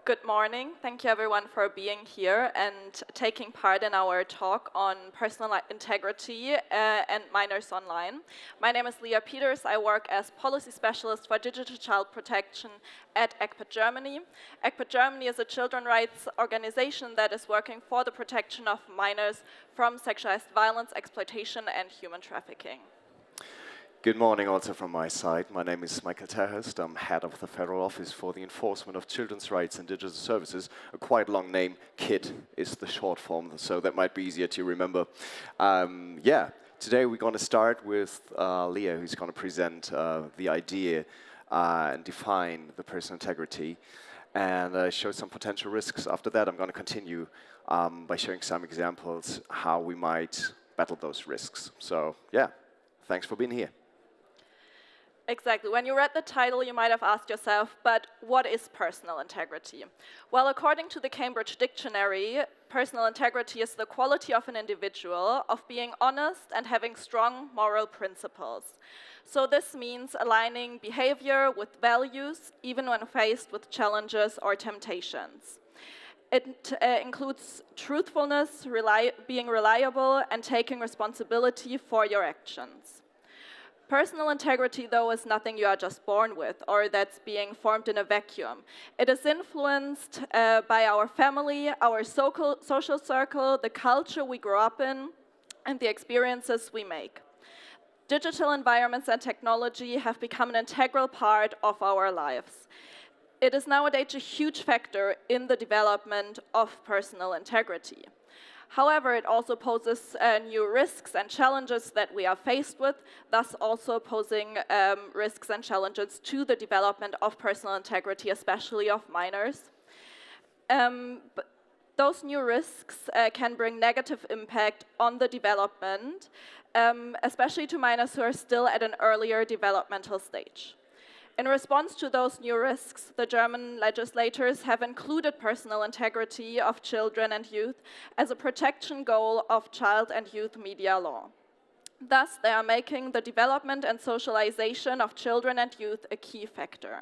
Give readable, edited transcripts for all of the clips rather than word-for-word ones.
Good morning. Thank you everyone for being here and taking part in our talk on personal integrity and minors online. My name is Leah Peters. I work as policy specialist for digital child protection at ECPAT Germany. ECPAT Germany is a children's rights organization that is working for the protection of minors from sexualized violence, exploitation, and human trafficking. Good morning also from my side. My name is Michael Terhurst. I'm head of the Federal Office for the Enforcement of Children's Rights and Digital Services. A quite long name, KID is the short form, so that might be easier to remember. Today we're going to start with Leah, who's going to present the idea and define the personal integrity and show some potential risks. After that, I'm going to continue by showing some examples how we might battle those risks. So, yeah, thanks for being here. Exactly. When you read the title, you might have asked yourself, but what is personal integrity? Well, according to the Cambridge Dictionary, personal integrity is the quality of an individual of being honest and having strong moral principles. So this means aligning behavior with values, even when faced with challenges or temptations. It includes truthfulness, being reliable, and taking responsibility for your actions. Personal integrity, though, is nothing you are just born with or that's being formed in a vacuum. It is influenced by our family, our social circle, the culture we grow up in, and the experiences we make. Digital environments and technology have become an integral part of our lives. It is nowadays a huge factor in the development of personal integrity. However, it also poses new risks and challenges that we are faced with, thus also posing risks and challenges to the development of personal integrity, especially of minors. But those new risks can bring negative impact on the development, especially to minors who are still at an earlier developmental stage. In response to those new risks, the German legislators have included personal integrity of children and youth as a protection goal of child and youth media law. Thus, they are making the development and socialization of children and youth a key factor.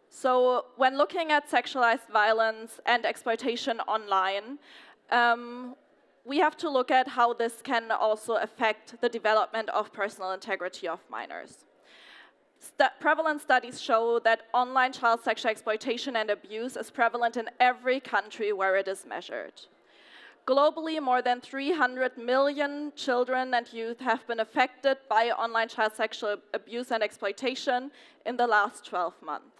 So, when looking at sexualized violence and exploitation online, we have to look at how this can also affect the development of personal integrity of minors. Prevalent studies show that online child sexual exploitation and abuse is prevalent in every country where it is measured. Globally, more than 300 million children and youth have been affected by online child sexual abuse and exploitation in the last 12 months.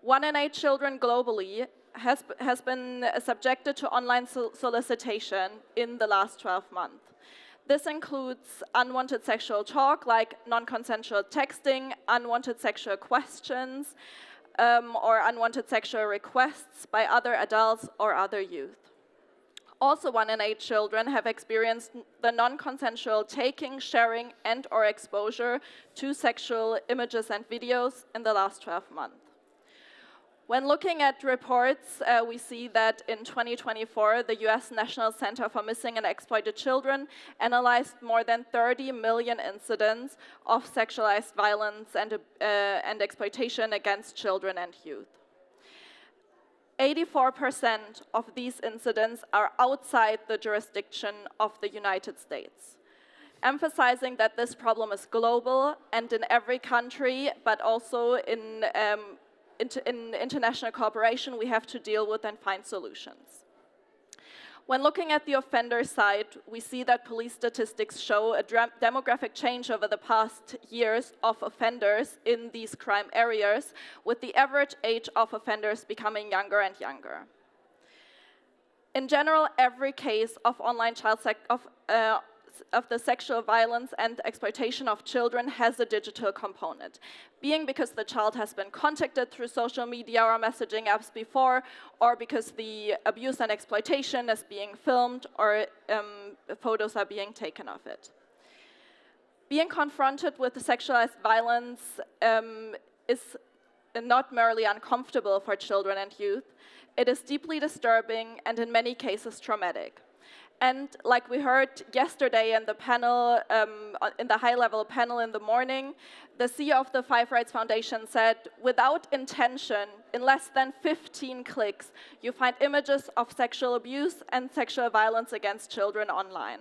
1 in 8 children globally has been subjected to online solicitation in the last 12 months. This includes unwanted sexual talk, like non-consensual texting, unwanted sexual questions, or unwanted sexual requests by other adults or other youth. Also, 1 in 8 children have experienced the non-consensual taking, sharing, and/or exposure to sexual images and videos in the last 12 months. When looking at reports, we see that in 2024, the US National Center for Missing and Exploited Children analyzed more than 30 million incidents of sexualized violence and exploitation against children and youth. 84% of these incidents are outside the jurisdiction of the United States, emphasizing that this problem is global and in every country, but also in international cooperation, we have to deal with and find solutions. When looking at the offender side, we see that police statistics show a demographic change over the past years of offenders in these crime areas, with the average age of offenders becoming younger and younger. In general, every case of online child of the sexual violence and exploitation of children has a digital component, being because the child has been contacted through social media or messaging apps before, or because the abuse and exploitation is being filmed or photos are being taken of it. Being confronted with the sexualized violence is not merely uncomfortable for children and youth, it is deeply disturbing and in many cases traumatic. And like we heard yesterday in the panel, in the high-level panel in the morning, the CEO of the Five Rights Foundation said, without intention, in less than 15 clicks, you find images of sexual abuse and sexual violence against children online.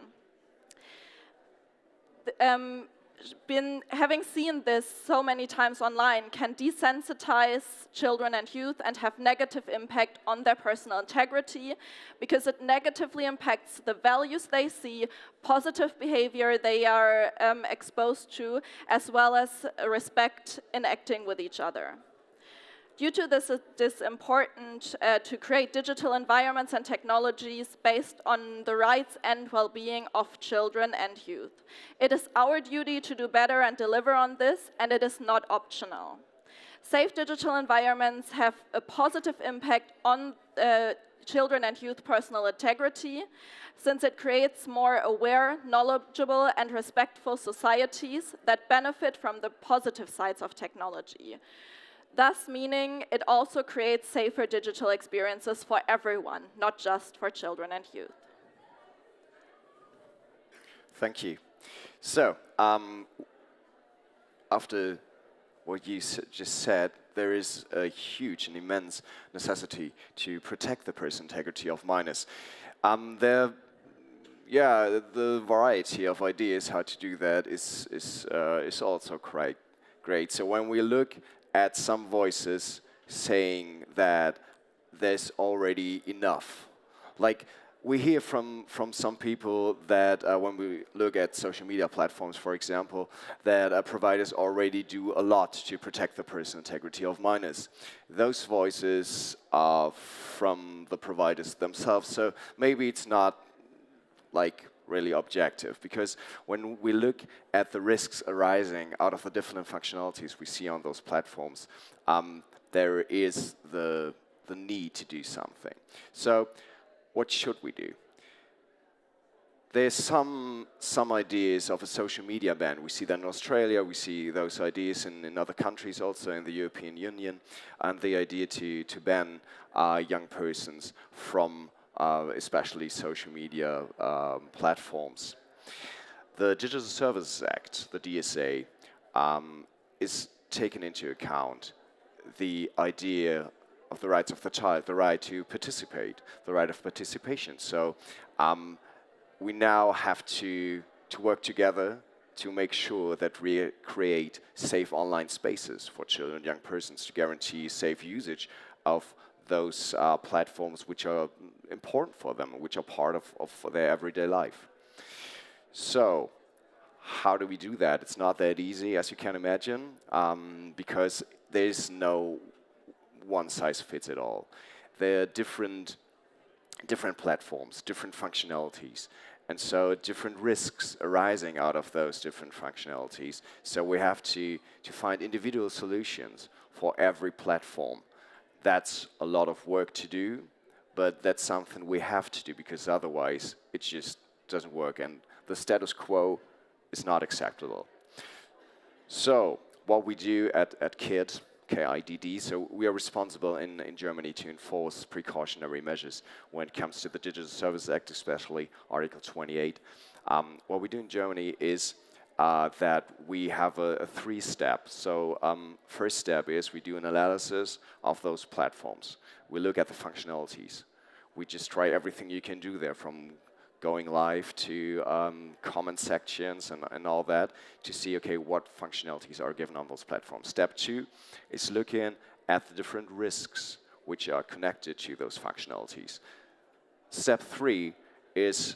Having seen this so many times online can desensitize children and youth and have negative impact on their personal integrity because it negatively impacts the values they see, positive behavior they are exposed to, as well as respect in acting with each other. Due to this, it is important to create digital environments and technologies based on the rights and well-being of children and youth. It is our duty to do better and deliver on this, and it is not optional. Safe digital environments have a positive impact on children and youth personal integrity, since it creates more aware, knowledgeable, and respectful societies that benefit from the positive sides of technology. Thus meaning it also creates safer digital experiences for everyone, not just for children and youth. Thank you. So, after what you just said, there is a huge and immense necessity to protect the personal integrity of minors. The variety of ideas how to do that is also quite great. So when we look at some voices saying that there's already enough. Like, we hear from some people that when we look at social media platforms, for example, that providers already do a lot to protect the personal integrity of minors. Those voices are from the providers themselves, so maybe it's not like really objective, because when we look at the risks arising out of the different functionalities we see on those platforms, there is the need to do something. So what should we do? There's some ideas of a social media ban. We see that in Australia, we see those ideas in other countries also in the European Union, and the idea to ban young persons from especially social media platforms. The Digital Services Act, the DSA, is taken into account the idea of the rights of the child, the right to participate, the right of participation. So we now have to work together to make sure that we create safe online spaces for children and young persons to guarantee safe usage of those platforms which are important for them, which are part of their everyday life. So, how do we do that? It's not that easy, as you can imagine, because there's no one size fits it all. There are different platforms, different functionalities, and so different risks arising out of those different functionalities. So we have to find individual solutions for every platform. That's a lot of work to do, but that's something we have to do, because otherwise it just doesn't work, and the status quo is not acceptable. So what we do at KIDD, K-I-D-D, so we are responsible in Germany to enforce precautionary measures when it comes to the Digital Services Act, especially Article 28. What we do in Germany is that we have a three-step. So first step is we do an analysis of those platforms. We look at the functionalities. We just try everything you can do there, from going live to comment sections and all that, to see, okay, what functionalities are given on those platforms. Step two is looking at the different risks which are connected to those functionalities. Step three is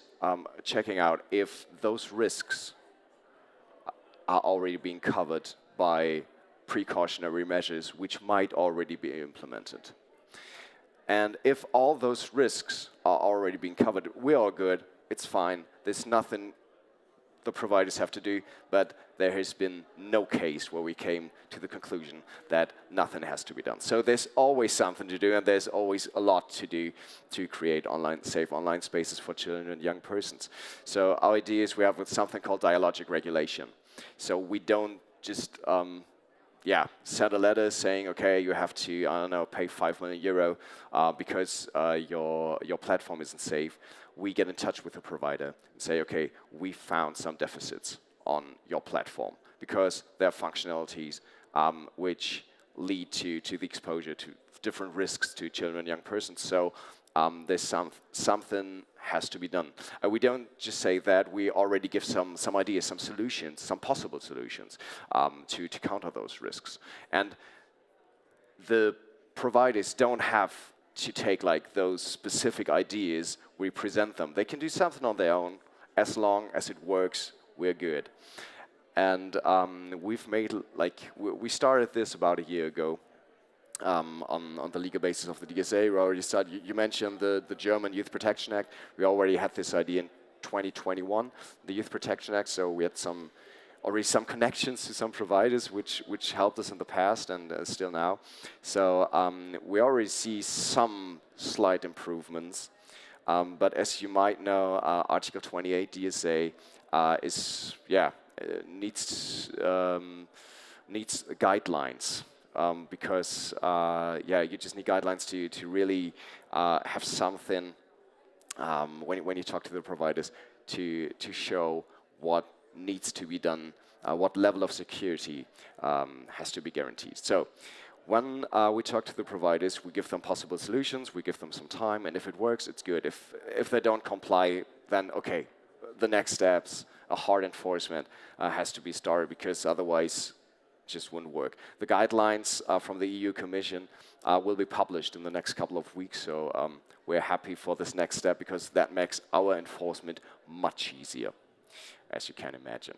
checking out if those risks are already being covered by precautionary measures which might already be implemented. And if all those risks are already being covered, we're all good, it's fine, there's nothing the providers have to do, but there has been no case where we came to the conclusion that nothing has to be done. So there's always something to do, and there's always a lot to do to create safe online spaces for children and young persons. So our idea is we have something called dialogic regulation. So we don't just yeah, send a letter saying, okay, you have to, I don't know, pay €5 million because your platform isn't safe. We get in touch with the provider and say, okay, we found some deficits on your platform because there are functionalities which lead to the exposure to different risks to children and young persons. So there's something has to be done. We don't just say that, we already give some ideas, some solutions, some possible solutions to counter those risks. And the providers don't have to take like those specific ideas, we present them. They can do something on their own. As long as it works, we're good. And we've made, like, we started this about a year ago. On the legal basis of the DSA, we already started. You mentioned the German Youth Protection Act. We already had this idea in 2021, the Youth Protection Act. So we had already some connections to some providers, which helped us in the past and still now. So we already see some slight improvements. But as you might know, Article 28 DSA needs guidelines. Because you just need guidelines to really have something when you talk to the providers to show what needs to be done, what level of security has to be guaranteed. So when we talk to the providers, we give them possible solutions, we give them some time, and if it works, it's good. If they don't comply, then okay, the next steps, a hard enforcement has to be started, because otherwise just wouldn't work. The guidelines from the EU Commission will be published in the next couple of weeks, so we're happy for this next step, because that makes our enforcement much easier, as you can imagine.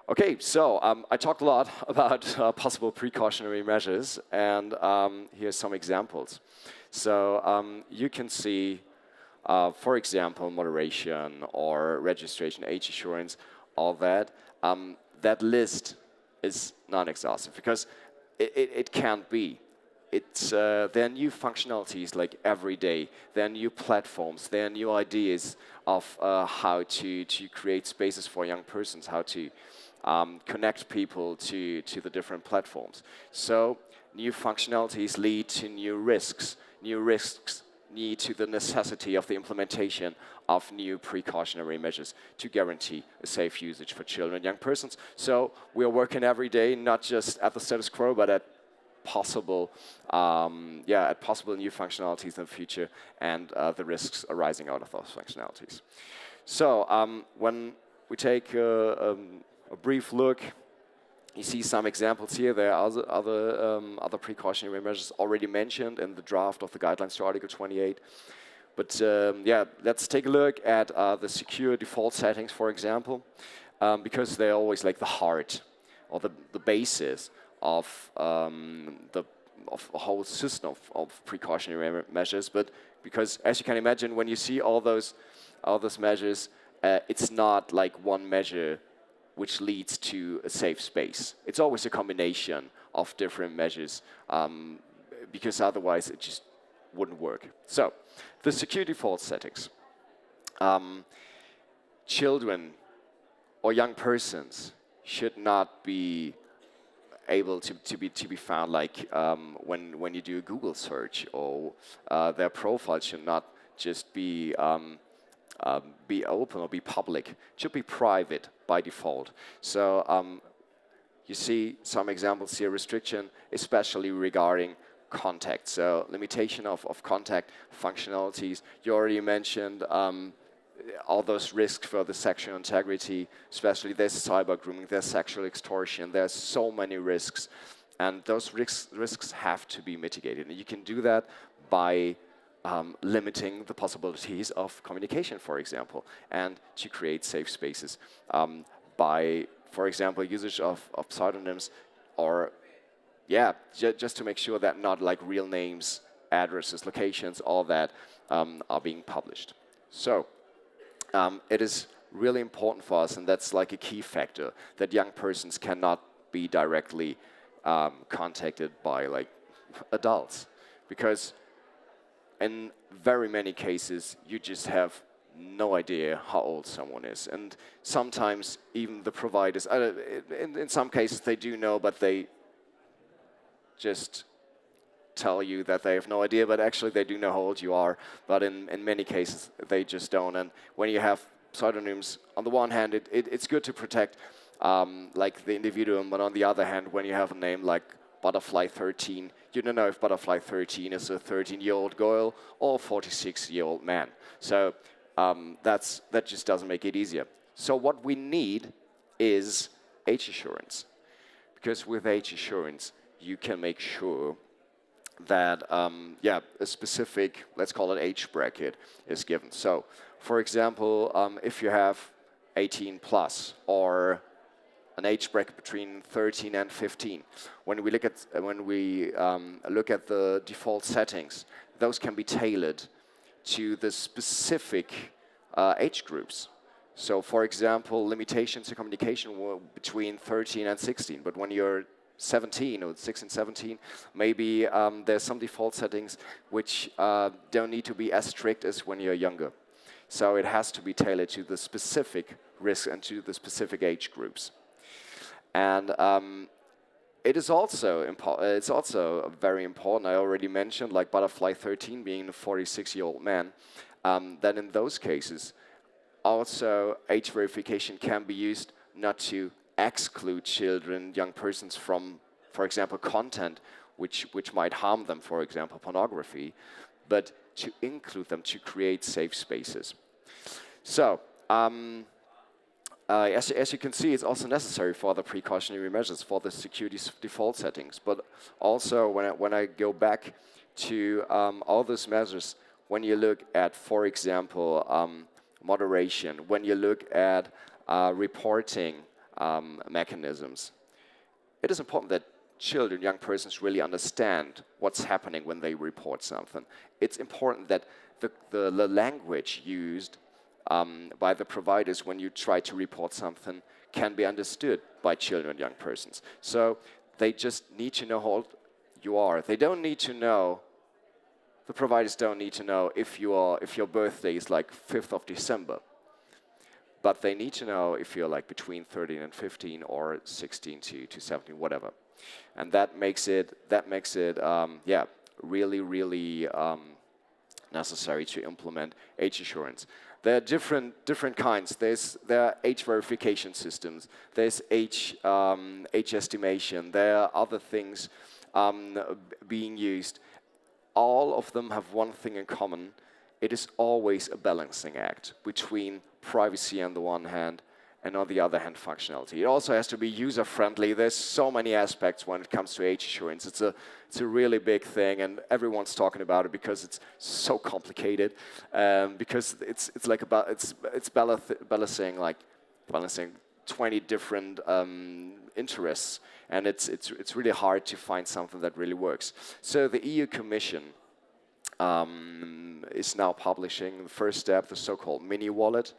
Okay, so I talked a lot about possible precautionary measures, and here's some examples. So you can see, for example, moderation or registration, age assurance, all that. That list is non-exhaustive, because it can't be. There are new functionalities like every day. There are new platforms. There are new ideas of how to create spaces for young persons, how to connect people to the different platforms. So new functionalities lead to new risks. New risks lead to the necessity of the implementation of new precautionary measures to guarantee a safe usage for children and young persons. So we are working every day, not just at the status quo, but at possible new functionalities in the future, and the risks arising out of those functionalities. So when we take a brief look, you see some examples here. There are other precautionary measures already mentioned in the draft of the guidelines to Article 28. But let's take a look at the secure default settings, for example, because they're always like the heart or the basis of the whole system of precautionary measures. But because, as you can imagine, when you see all those measures, it's not like one measure which leads to a safe space. It's always a combination of different measures, because otherwise it just wouldn't work. So, the secure default settings. Children or young persons should not be able to be found like when you do a Google search, or their profile should not just be open or be public. It should be private by default. So you see some examples here, restriction, especially regarding contact. So limitation of contact functionalities. You already mentioned all those risks for the sexual integrity, especially there's cyber grooming, there's sexual extortion, there's so many risks, and those risks have to be mitigated. And you can do that by limiting the possibilities of communication, for example, and to create safe spaces by, for example, usage of pseudonyms, or just to make sure that not like real names, addresses, locations, all that are being published. So it is really important for us, and that's like a key factor, that young persons cannot be directly contacted by like adults, because in very many cases you just have no idea how old someone is, and sometimes even the providers, in some cases they do know, but they just tell you that they have no idea, but actually they do know how old you are. But in many cases, they just don't. And when you have pseudonyms, on the one hand, it's good to protect like the individuum, but on the other hand, when you have a name like Butterfly 13, you don't know if Butterfly 13 is a 13-year-old girl or a 46-year-old man. So that just doesn't make it easier. So what we need is age assurance. Because with age assurance, you can make sure that a specific, let's call it age bracket, is given. So, for example, if you have 18 plus or an age bracket between 13 and 15, when we look at the default settings, those can be tailored to the specific age groups. So, for example, limitations to communication were between 13 and 16, but when you're 17 or 16, 17, maybe there's some default settings which don't need to be as strict as when you're younger. So it has to be tailored to the specific risk and to the specific age groups. And it is also it's also very important. I already mentioned, like Butterfly 13 being a 46-year-old man, that in those cases, also age verification can be used not to exclude children, young persons from, for example, content which might harm them, for example, pornography, but to include them, to create safe spaces. So, as you can see, it's also necessary for the precautionary measures, for the security default settings, but also when I go back to all those measures, when you look at, for example, moderation, when you look at reporting mechanisms, it is important that children, young persons really understand what's happening when they report something. It's important that the language used by the providers when you try to report something can be understood by children and young persons. So they just need to know how old you are. They don't need to know, the providers don't need to know if your birthday is like 5th of December. But they need to know if you're like between 13 and 15 or 16 to 17, whatever. And that makes it really necessary to implement age assurance. There are different kinds. There are age verification systems. There's age estimation. There are other things being used. All of them have one thing in common. It is always a balancing act between privacy on the one hand and on the other hand functionality. It also has to be user-friendly. There's so many aspects when it comes to age assurance. It's a really big thing, and everyone's talking about it because it's so complicated. Because it's balancing 20 different interests, and it's really hard to find something that really works. So the EU Commission is now publishing the first step, the so-called mini wallet,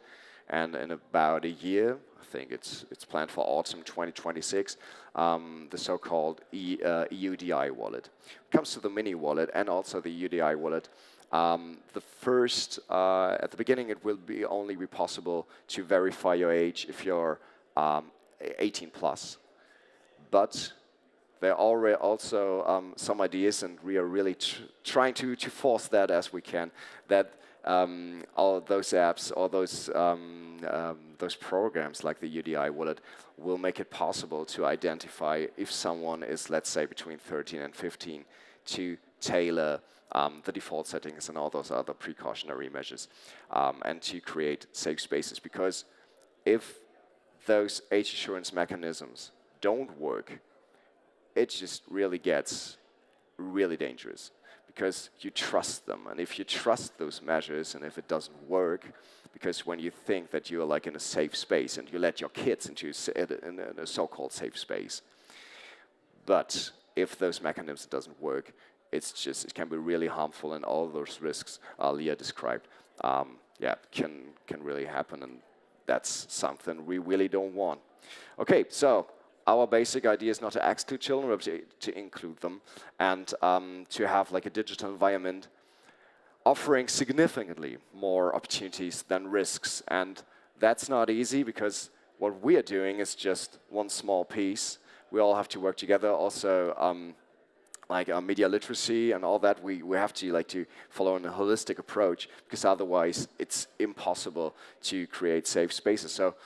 and in about a year, I think it's planned for autumn 2026, the so-called EUDI wallet. When it comes to the mini wallet and also the EUDI wallet, the first, at the beginning, it will only be possible to verify your age if you're 18 plus. But there are also some ideas, and we are really trying to force that as we can, that all those apps, all those programs like the UDI wallet will make it possible to identify if someone is, let's say, between 13 and 15, to tailor the default settings and all those other precautionary measures, and to create safe spaces. Because if those age assurance mechanisms don't work, it just really gets really dangerous, because you trust them. And if you trust those measures, and if it doesn't work, because when you think that you're like in a safe space and you let your kids into a so-called safe space, but if those mechanisms doesn't work, it can be really harmful, and all those risks Leah described, can really happen, and that's something we really don't want. Okay, so our basic idea is not to exclude children, but to include them, and to have like a digital environment offering significantly more opportunities than risks. And that's not easy, because what we are doing is just one small piece. We all have to work together. Also, like media literacy and all that, we have to to follow a holistic approach, because otherwise it's impossible to create safe spaces. So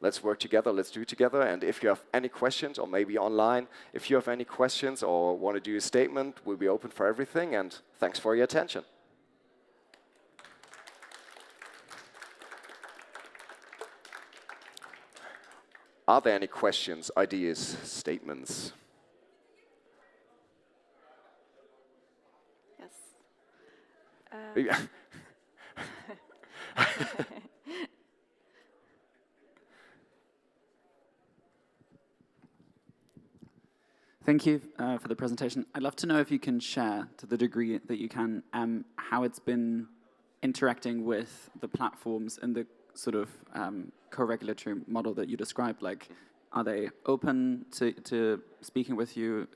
let's work together, let's do it together. And if you have any questions, or maybe online, if you have any questions or want to do a statement, we'll be open for everything. And thanks for your attention. Are there any questions, ideas, statements? Yes. Thank you for the presentation. I'd love to know if you can share, to the degree that you can, how it's been interacting with the platforms and the sort of co-regulatory model that you described. Like, are they open to speaking with you?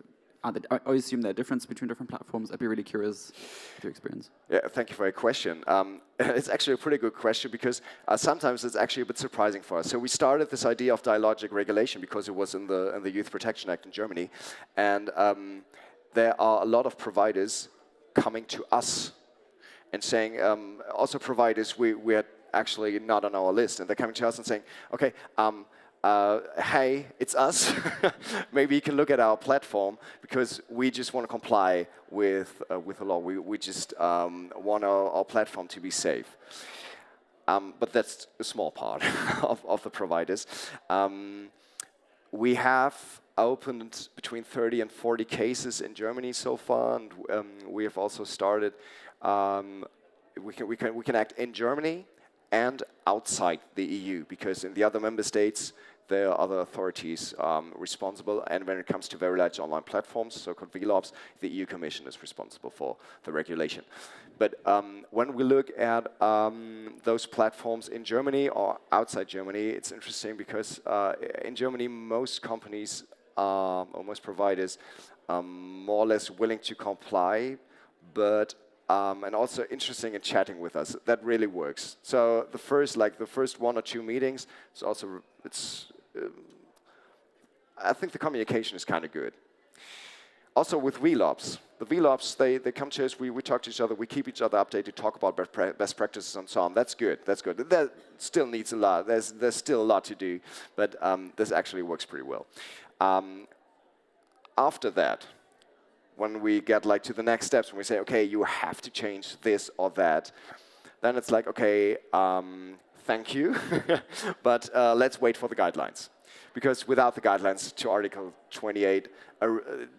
I assume there are differences between different platforms. I'd be really curious with your experience. Yeah, thank you for your question. It's actually a pretty good question, because sometimes it's actually a bit surprising for us. So we started this idea of dialogic regulation because it was in the Youth Protection Act in Germany, and there are a lot of providers coming to us and saying, also providers we are actually not on our list, and they're coming to us and saying, okay, hey, it's us. Maybe you can look at our platform, because we just want to comply with the law. We just want our platform to be safe. But that's a small part of the providers. We have opened between 30 and 40 cases in Germany so far, and we have also started. We can act in Germany and outside the EU, because in the other member states there are other authorities responsible, and when it comes to very large online platforms, so-called VLOPs, the EU Commission is responsible for the regulation. But when we look at those platforms in Germany or outside Germany, it's interesting, because in Germany most companies or most providers are more or less willing to comply, but and also interesting in chatting with us. That really works. So the first 1 or 2 meetings, I think the communication is kind of good. Also with VLOPs, the VLOPs, they come to us, we talk to each other, we keep each other updated, talk about best practices and so on. That's good, that's good. That still needs a lot, there's still a lot to do, but this actually works pretty well. After that, when we get to the next steps, when we say, okay, you have to change this or that, then it's like, okay, thank you, but let's wait for the guidelines. Because without the guidelines to Article 28,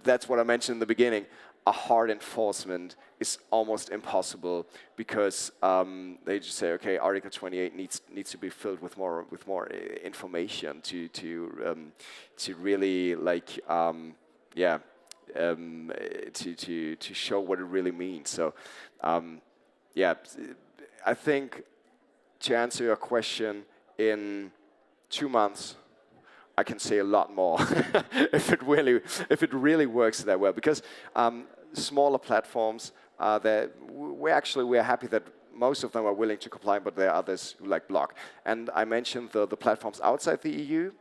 that's what I mentioned in the beginning, a hard enforcement is almost impossible, because they just say, okay, Article 28 needs to be filled with more information to really to show what it really means. So yeah, I think to answer your question, in 2 months I can say a lot more if it really works that well, because smaller platforms we're happy that most of them are willing to comply, but there are others who block. And I mentioned the platforms outside the EU.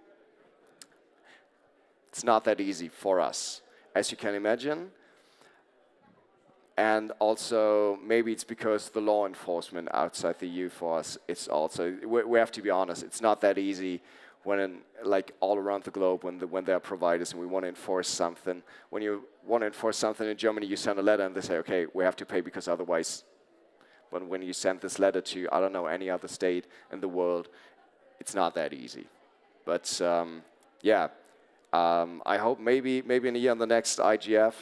It's not that easy for us, as you can imagine. And also, maybe it's because the law enforcement outside the EU for us, it's also, we have to be honest, it's not that easy when all around the globe, when there are providers and we want to enforce something. When you want to enforce something in Germany, you send a letter and they say, okay, we have to pay because otherwise. But when you send this letter to, I don't know, any other state in the world, it's not that easy. But yeah, I hope maybe in a year on the next IGF,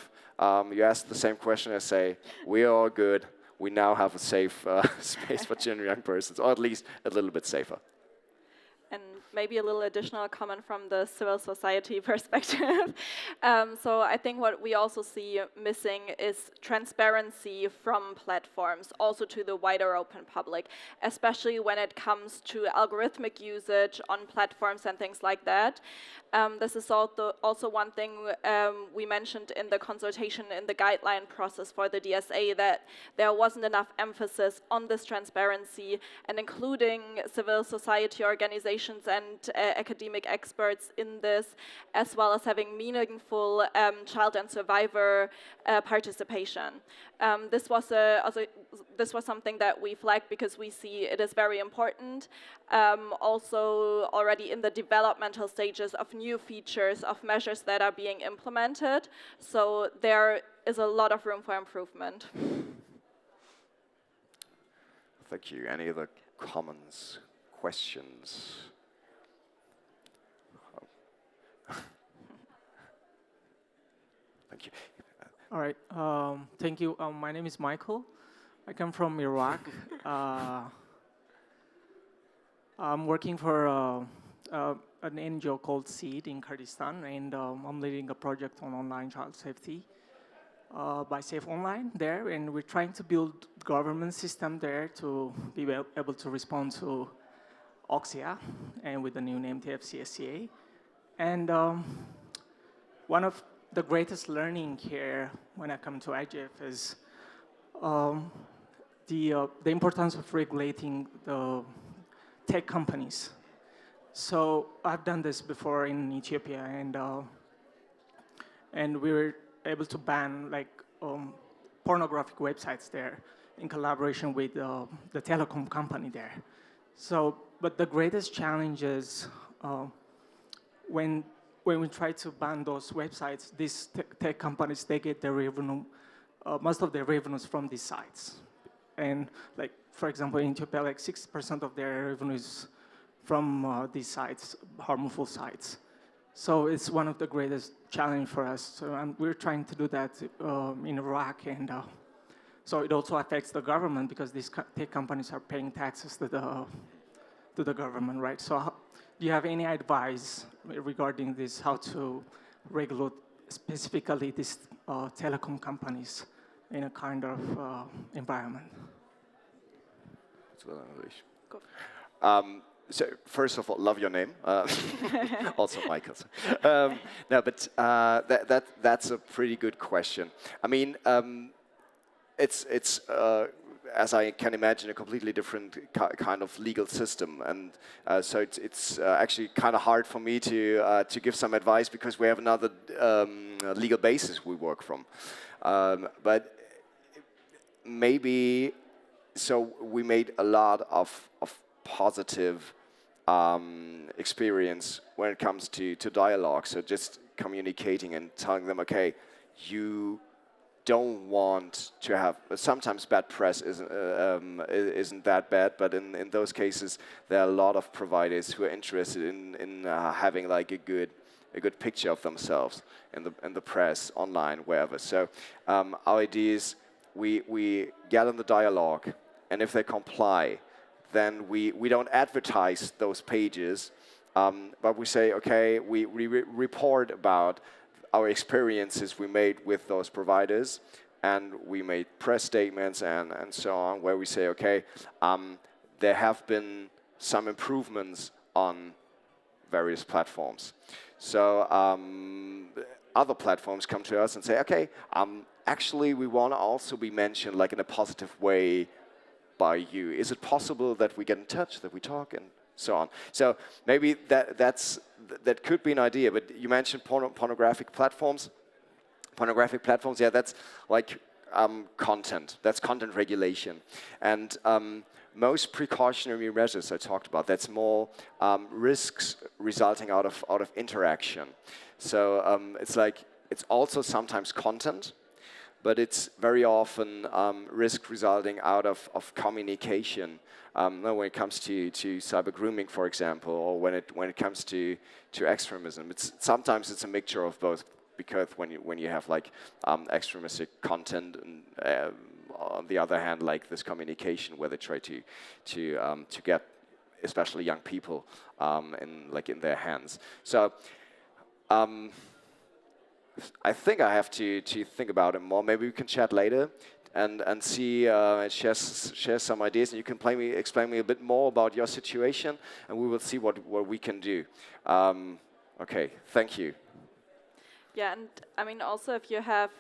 you ask the same question and say, we are all good. We now have a safe space for children and young persons, or at least a little bit safer. And maybe a little additional comment from the civil society perspective. So I think what we also see missing is transparency from platforms, also to the wider open public, especially when it comes to algorithmic usage on platforms and things like that. This is also one thing we mentioned in the consultation in the guideline process for the DSA, that there wasn't enough emphasis on this transparency and including civil society organizations organizations and academic experts in this, as well as having meaningful child and survivor participation. This was something that we flagged because we see it is very important. Also, already in the developmental stages of new features, of measures that are being implemented. So there is a lot of room for improvement. Thank you. Any other comments, questions? Thank you. All right. Thank you. My name is Michael. I come from Iraq. I'm working for an NGO called SEED in Kurdistan, and I'm leading a project on online child safety by Safe Online there, and we're trying to build government system there to be able to respond to Oxia, and with the new name TFCSCA. And one of the greatest learning here when I come to IGF is the importance of regulating the tech companies. So I've done this before in Ethiopia, and we were able to ban like pornographic websites there in collaboration with the telecom company there. So, but the greatest challenge is when we try to ban those websites, these tech companies, they get their revenue, most of their revenues from these sites. And like, for example, in Ethiopia, like 6% of their revenues from these sites, harmful sites. So it's one of the greatest challenge for us. So we're trying to do that in Iraq, and so it also affects the government because these tech companies are paying taxes to the government, right? So do you have any advice regarding this, how to regulate specifically these telecom companies in a kind of environment? So first of all, love your name. Also Michael's. No, but that's a pretty good question. I mean, it's as I can imagine, a completely different kind of legal system, and so it's actually kind of hard for me to give some advice because we have another legal basis we work from. But maybe, so we made a lot of positive experience when it comes to dialogue. So just communicating and telling them, okay, you don't want to have, sometimes bad press isn't that bad, but in those cases there are a lot of providers who are interested in having like a good picture of themselves in the press, online, wherever. So our idea is we get in the dialogue, and if they comply, then we don't advertise those pages, but we say, okay, we report about our experiences we made with those providers, and we made press statements and so on, where we say, okay, there have been some improvements on various platforms. So other platforms come to us and say, okay, actually we want to also be mentioned like in a positive way by you. Is it possible that we get in touch, that we talk, and so on? So maybe that could be an idea. But you mentioned pornographic platforms. Pornographic platforms, yeah, that's like content. That's content regulation. And most precautionary measures I talked about, that's more risks resulting out of interaction. So it's like, it's also sometimes content, but it's very often risk resulting out of communication. When it comes to cyber grooming, for example, or when it comes to extremism, sometimes it's a mixture of both. Because when you have like extremistic content, and on the other hand, like this communication where they try to get especially young people in their hands. So. I think I have to think about it more. Maybe we can chat later and see and share some ideas, and you can explain me a bit more about your situation, and we will see what we can do. Okay, thank you. Yeah, and I mean also if you have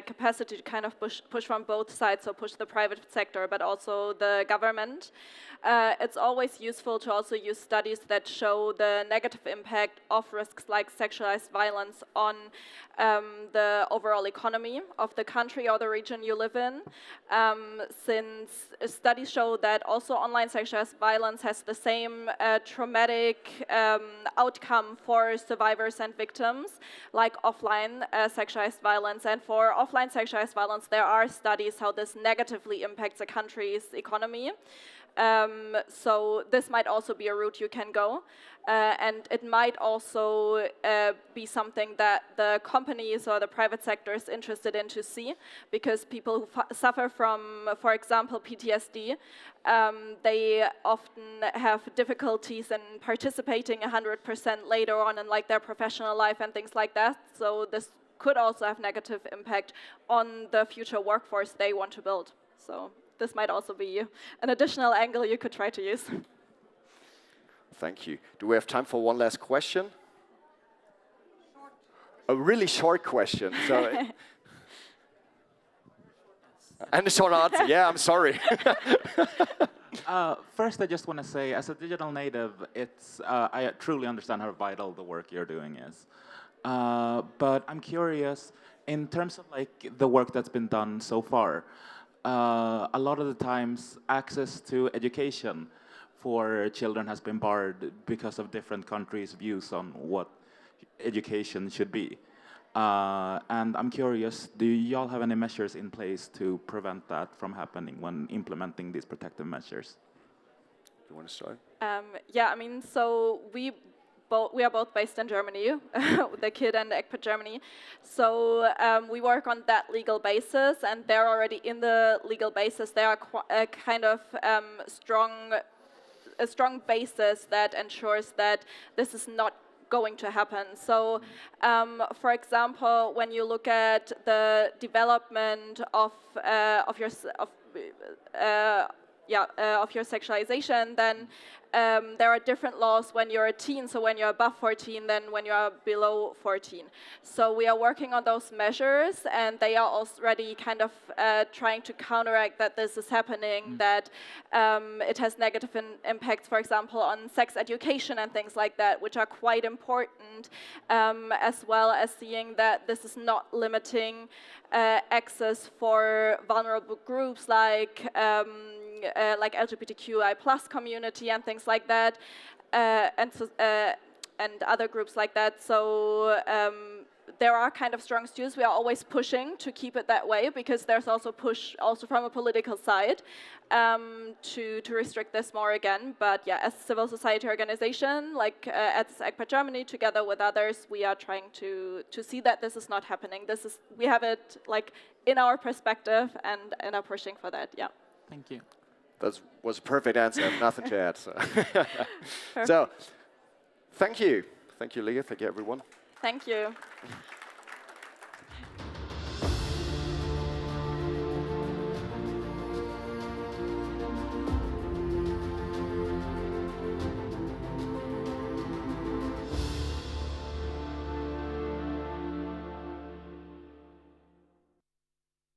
capacity to kind of push from both sides, so push the private sector, but also the government, it's always useful to also use studies that show the negative impact of risks like sexualized violence on the overall economy of the country or the region you live in, since studies show that also online sexualized violence has the same traumatic outcome for survivors and victims like offline sexualized violence. And for offline sexualized violence, there are studies how this negatively impacts a country's economy. So this might also be a route you can go. And it might also be something that the companies or the private sector is interested in to see, because people who suffer from, for example, PTSD, they often have difficulties in participating 100% later on in like their professional life and things like that. So this could also have negative impact on the future workforce they want to build. So this might also be an additional angle you could try to use. Thank you. Do we have time for one last question? A really short question. So, and a short answer. Yeah, I'm sorry. First, I just want to say, as a digital native, I truly understand how vital the work you're doing is. But I'm curious, in terms of like the work that's been done so far, a lot of the times access to education for children has been barred because of different countries' views on what education should be. And I'm curious, do y'all have any measures in place to prevent that from happening when implementing these protective measures? You want to start? Yeah, I mean, so we are both based in Germany, the KID and ECPAT Germany. So we work on that legal basis, and they're already in the legal basis. There are a kind of a strong basis that ensures that this is not going to happen. So, for example, when you look at the development of your sexualization, then there are different laws when you're a teen, so when you're above 14 than when you're below 14. So we are working on those measures, and they are already kind of trying to counteract that this is happening, that it has negative impacts, for example, on sex education and things like that, which are quite important, as well as seeing that this is not limiting access for vulnerable groups like LGBTQI+ community and things like that, and other groups like that. So there are kind of strong steers. We are always pushing to keep it that way, because there's also push also from a political side to restrict this more again. But yeah, as a civil society organization, like at ECPAT Germany, together with others, we are trying to see that this is not happening. We have it like in our perspective and are pushing for that. Yeah. Thank you. That was a perfect answer. I have nothing to add. So thank you. Thank you, Leah. Thank you, everyone. Thank you.